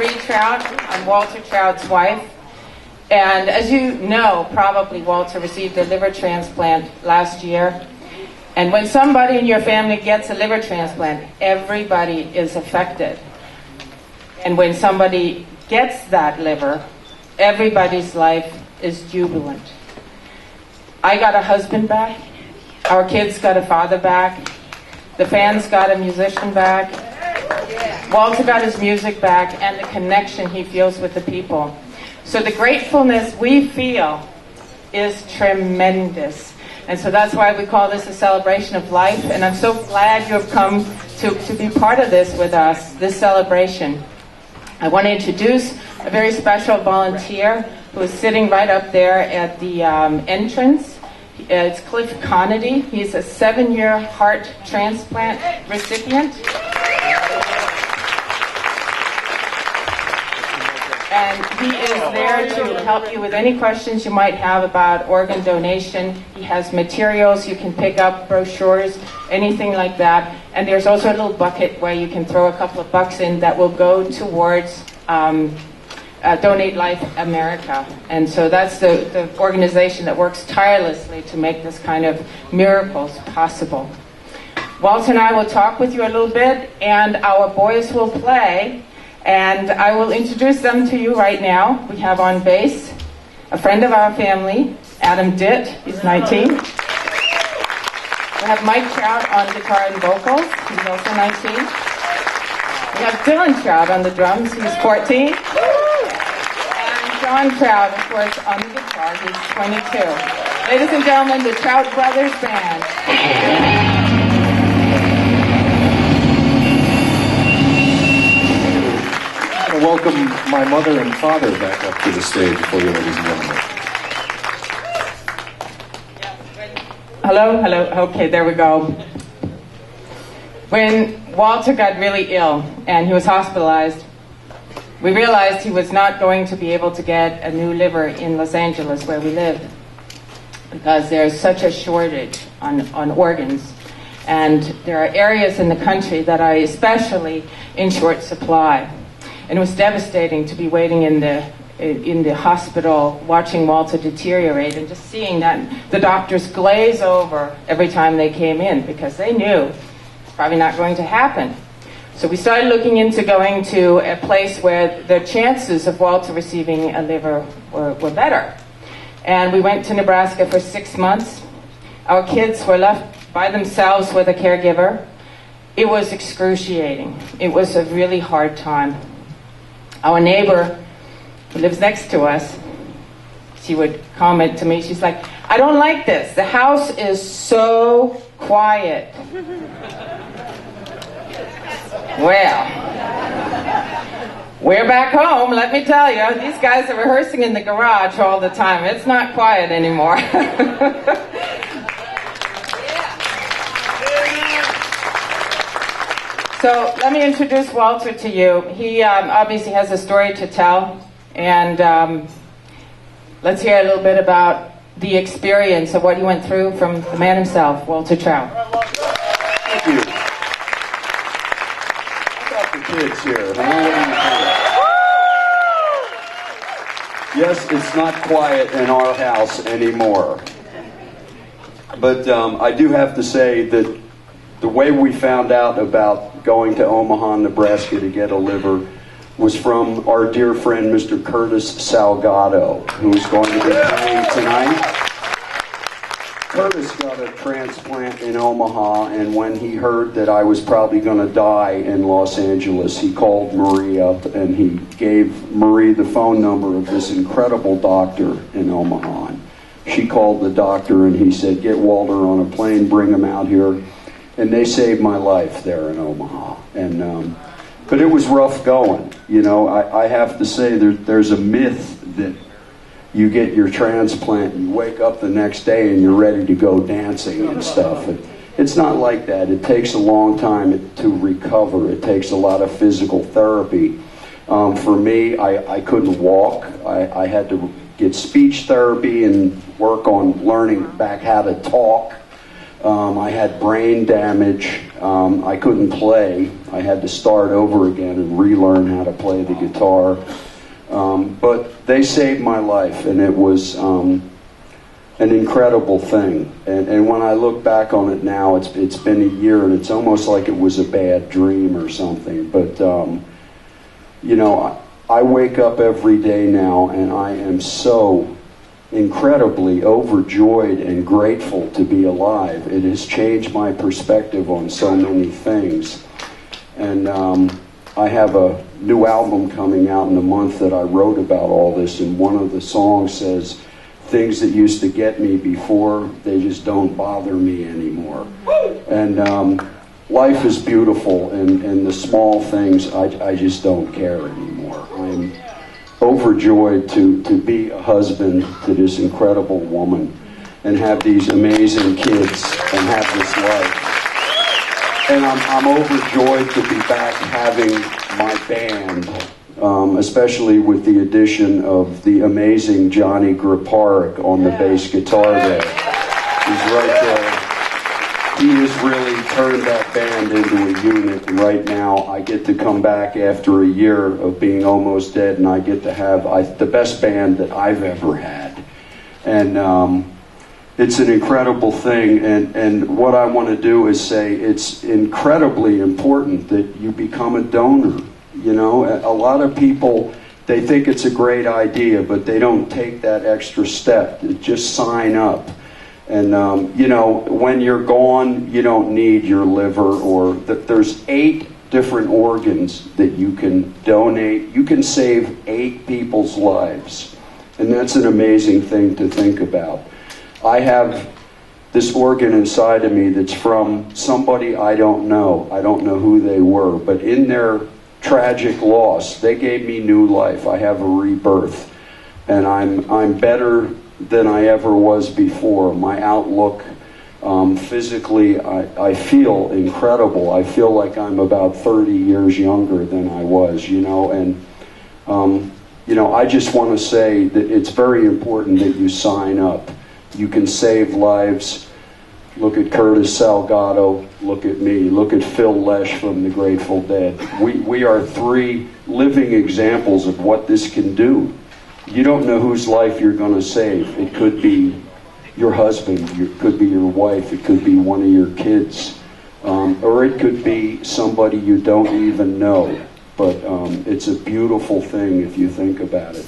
Marie Trout. I'm Walter Trout's wife. And as you know, probably Walter received a liver transplant last year. And when somebody in your family gets a liver transplant, everybody is affected. And when somebody gets that liver, everybody's life is jubilant. I got a husband back. Our kids got a father back. The fans got a musician back. Walter got his music back and the connection he feels with the people. So the gratefulness we feel is tremendous. And so that's why we call this a celebration of life. And I'm so glad you have come to be part of this with us, this celebration. I want to introduce a very special volunteer who is sitting right up there at the entrance. It's Cliff Conady. He's a 7-year heart transplant recipient. And he is there to help you with any questions you might have about organ donation. He has materials you can pick up, brochures, anything like that. And there's also a little bucket where you can throw a couple of bucks in that will go towards Donate Life America. And so that's the organization that works tirelessly to make this kind of miracles possible. Walter and I will talk with you a little bit, and our boys will play. And I will introduce them to you right now. We have on bass a friend of our family, Adam Ditt. He's 19. We have Mike Trout on guitar and vocals. He's also 19. We have Dylan Trout on the drums. He's 14. And John Trout, of course, on the guitar. He's 22. Ladies and gentlemen, the Trout Brothers Band. Welcome my mother and father back up to the stage for you, ladies and gentlemen. Hello, hello. Okay, there we go. When Walter got really ill and he was hospitalized, we realized he was not going to be able to get a new liver in Los Angeles, where we live, because there's such a shortage on organs. And there are areas in the country that are especially in short supply. And it was devastating to be waiting in the hospital, watching Walter deteriorate, and just seeing that the doctors glaze over every time they came in, because they knew it's probably not going to happen. So we started looking into going to a place where the chances of Walter receiving a liver were better. And we went to Nebraska for 6 months. Our kids were left by themselves with a caregiver. It was excruciating. It was a really hard time. Our neighbor who lives next to us, she would comment to me, she's like, I don't like this. The house is so quiet. Well, we're back home, let me tell you. These guys are rehearsing in the garage all the time. It's not quiet anymore. So let me introduce Walter to you. He obviously has a story to tell, and let's hear a little bit about the experience of what he went through from the man himself, Walter Trout. Thank you. I got the kids here. Yes, it's not quiet in our house anymore. But I do have to say that the way we found out about going to Omaha, Nebraska to get a liver was from our dear friend, Mr. Curtis Salgado, who's going to be playing tonight. Curtis got a transplant in Omaha, and when he heard that I was probably going to die in Los Angeles, he called Marie up and he gave Marie the phone number of this incredible doctor in Omaha. She called the doctor and he said, get Walter on a plane, bring him out here. And they saved my life there in Omaha. And but it was rough going. You know, I have to say there's a myth that you get your transplant, you wake up the next day and you're ready to go dancing and stuff. It's not like that. It takes a long time to recover. It takes a lot of physical therapy. For me, I couldn't walk. I had to get speech therapy and work on learning back how to talk. I had brain damage. I couldn't play. I had to start over again and relearn how to play the guitar. But they saved my life, and it was an incredible thing. And when I look back on it now, it's been a year, and it's almost like it was a bad dream or something. But, you know, I wake up every day now, and I am so incredibly overjoyed and grateful to be alive. It has changed my perspective on so many things. And I have a new album coming out in a month that I wrote about all this, and one of the songs says, things that used to get me before, they just don't bother me anymore. And life is beautiful, and the small things, I just don't care anymore. I'm overjoyed to be a husband to this incredible woman and have these amazing kids and have this life. And I'm overjoyed to be back having my band, especially with the addition of the amazing Johnny Griparic on the bass guitar there. He's right there. He has really turned that band into a unit, and right now I get to come back after a year of being almost dead, and I get to have the best band that I've ever had. And it's an incredible thing, and what I want to do is say it's incredibly important that you become a donor. You know, a lot of people, they think it's a great idea, but they don't take that extra step. Just sign up. And, you know, when you're gone, you don't need your liver, or there's 8 different organs that you can donate. You can save 8 people's lives. And that's an amazing thing to think about. I have this organ inside of me that's from somebody I don't know. I don't know who they were, but in their tragic loss, they gave me new life. I have a rebirth, and I'm better than I ever was before. My outlook, physically, I feel incredible. I feel like I'm about 30 years younger than I was, you know, and you know, I just want to say that it's very important that you sign up. You can save lives. Look at Curtis Salgado, look at me, look at Phil Lesh from the Grateful Dead. We are 3 living examples of what this can do. You don't know whose life you're going to save. It could be your husband, it could be your wife, it could be one of your kids, or it could be somebody you don't even know. But it's a beautiful thing if you think about it,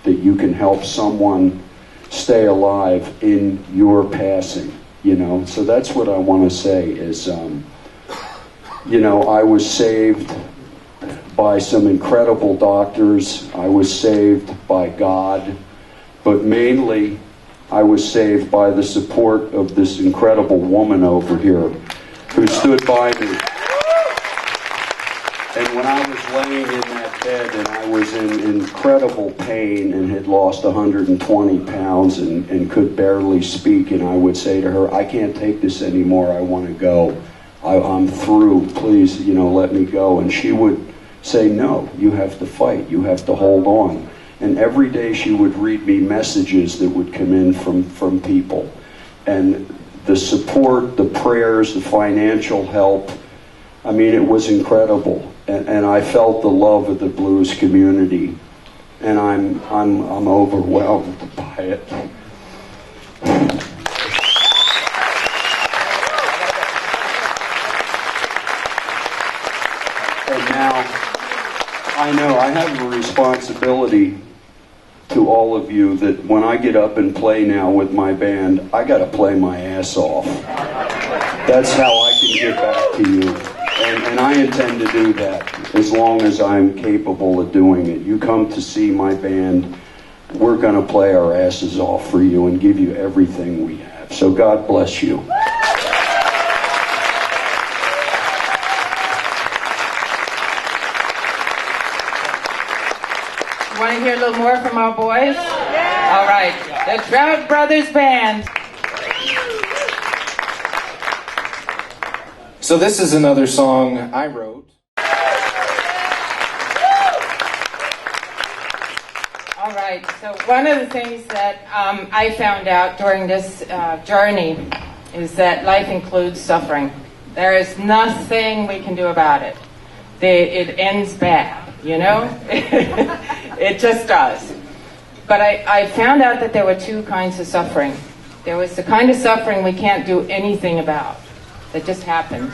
that you can help someone stay alive in your passing. You know, so that's what I want to say is, you know, I was saved by some incredible doctors. I was saved by God, but mainly I was saved by the support of this incredible woman over here who stood by me. And when I was laying in that bed and I was in incredible pain and had lost 120 pounds and could barely speak, and I would say to her, I can't take this anymore, I want to go. I'm through, please, you know, let me go. And she would say, no, you have to fight, you have to hold on. And every day she would read me messages that would come in from people. And the support, the prayers, the financial help, I mean, it was incredible. And I felt the love of the blues community, and I'm overwhelmed by it. And now I know I have a responsibility to all of you that when I get up and play now with my band, I got to play my ass off. That's how I can give back to you. And I intend to do that as long as I'm capable of doing it. You come to see my band, we're going to play our asses off for you and give you everything we have. So God bless you. Want to hear a little more from our boys? Yeah. All right, the Trout Brothers Band. So this is another song I wrote. All right, so one of the things that I found out during this journey is that life includes suffering. There is nothing we can do about it. It ends bad, you know? It just does. But I found out that there were two kinds of suffering. There was the kind of suffering we can't do anything about, that just happens.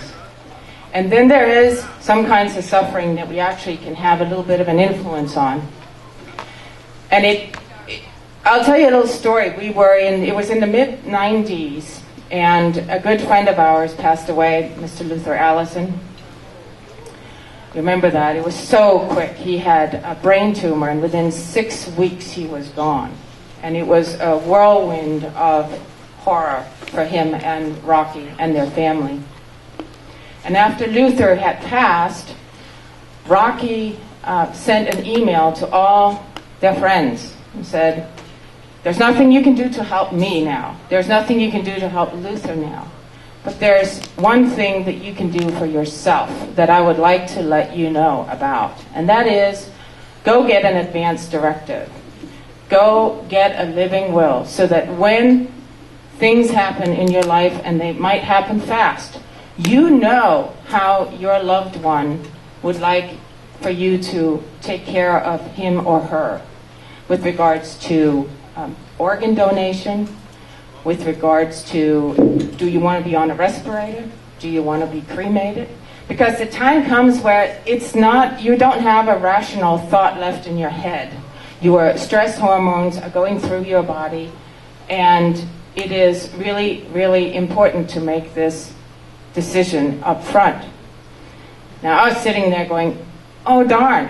And then there is some kinds of suffering that we actually can have a little bit of an influence on. And I'll tell you a little story. It was in the mid-90s, and a good friend of ours passed away, Mr. Luther Allison. Remember that? It was so quick. He had a brain tumor, and within 6 weeks he was gone. And it was a whirlwind of horror for him and Rocky and their family. And after Luther had passed, Rocky sent an email to all their friends and said, "There's nothing you can do to help me now. There's nothing you can do to help Luther now. But there's one thing that you can do for yourself that I would like to let you know about. And that is, go get an advance directive. Go get a living will so that when things happen in your life, and they might happen fast, you know how your loved one would like for you to take care of him or her with regards to organ donation, with regards to, do you want to be on a respirator? Do you want to be cremated? Because the time comes where you don't have a rational thought left in your head. Your stress hormones are going through your body, and it is really, really important to make this decision up front. Now, I was sitting there going, oh darn,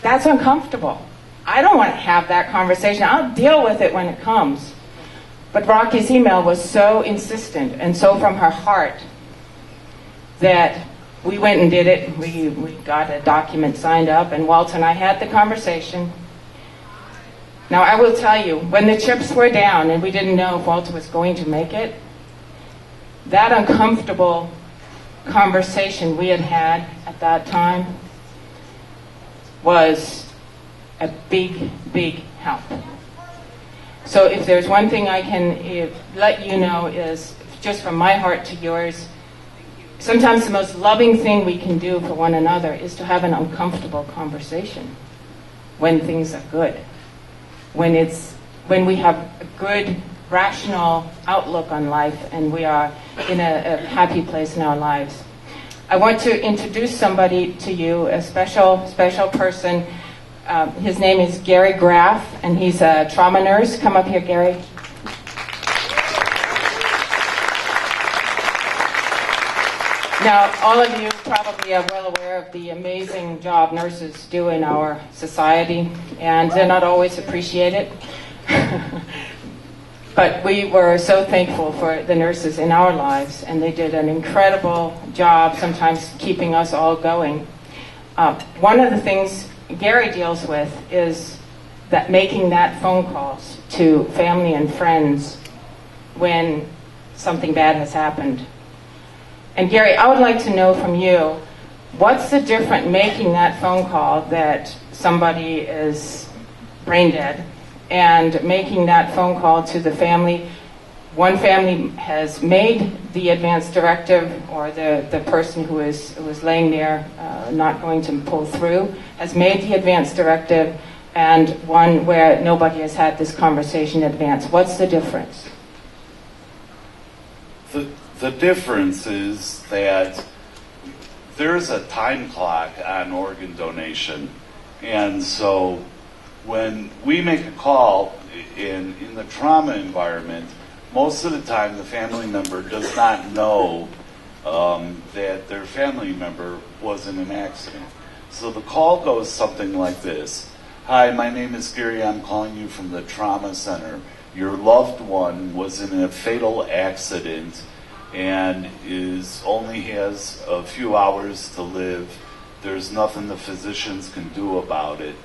that's uncomfortable. I don't want to have that conversation. I'll deal with it when it comes. But Rocky's email was so insistent and so from her heart that we went and did it. We got a document signed up, and Walt and I had the conversation. Now, I will tell you, when the chips were down and we didn't know if Walter was going to make it, that uncomfortable conversation we had had at that time was a big, big help. So if there's one thing I can let you know is, just from my heart to yours, sometimes the most loving thing we can do for one another is to have an uncomfortable conversation when things are good. When we have a good, rational outlook on life and we are in a happy place in our lives. I want to introduce somebody to you, a special person. His name is Gary Graff, and he's a trauma nurse. Come up here, Gary. Now, all of you probably are well aware of the amazing job nurses do in our society, and they're not always appreciated. But we were so thankful for the nurses in our lives, and they did an incredible job sometimes keeping us all going. One of the things Gary deals with is that making that phone calls to family and friends when something bad has happened. And Gary, I would like to know from you, what's the difference making that phone call that somebody is brain dead and making that phone call to the family? One family has made the advance directive, or the person who was laying there not going to pull through has made the advance directive, and one where nobody has had this conversation in advance. What's the difference? The difference is that there's a time clock on organ donation, and so when we make a call in the trauma environment, most of the time the family member does not know that their family member was in an accident. So the call goes something like this. Hi, my name is Gary. I'm calling you from the trauma center. Your loved one was in a fatal accident and only has a few hours to live. There's nothing the physicians can do about it.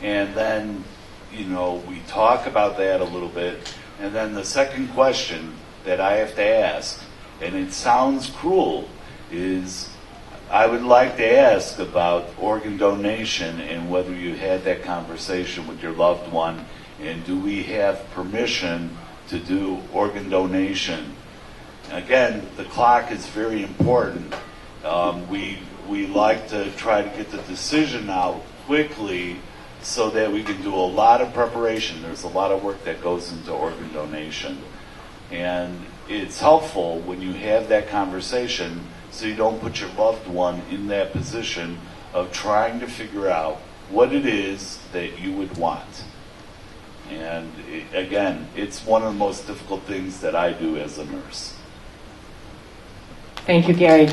And then, we talk about that a little bit. And then the second question that I have to ask, and it sounds cruel, is I would like to ask about organ donation and whether you had that conversation with your loved one, and do we have permission to do organ donation? again, the clock is very important. We like to try to get the decision out quickly so that we can do a lot of preparation. There's a lot of work that goes into organ donation. And it's helpful when you have that conversation so you don't put your loved one in that position of trying to figure out what it is that you would want. And again, it's one of the most difficult things that I do as a nurse. Thank you, Gary.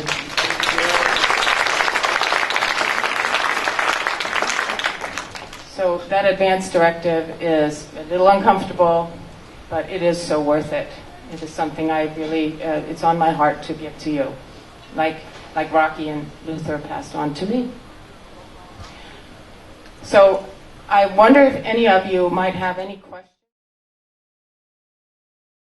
So that advance directive is a little uncomfortable, but it is so worth it. It is something I really, it's on my heart to give to you, like Rocky and Luther passed on to me. So I wonder if any of you might have any questions.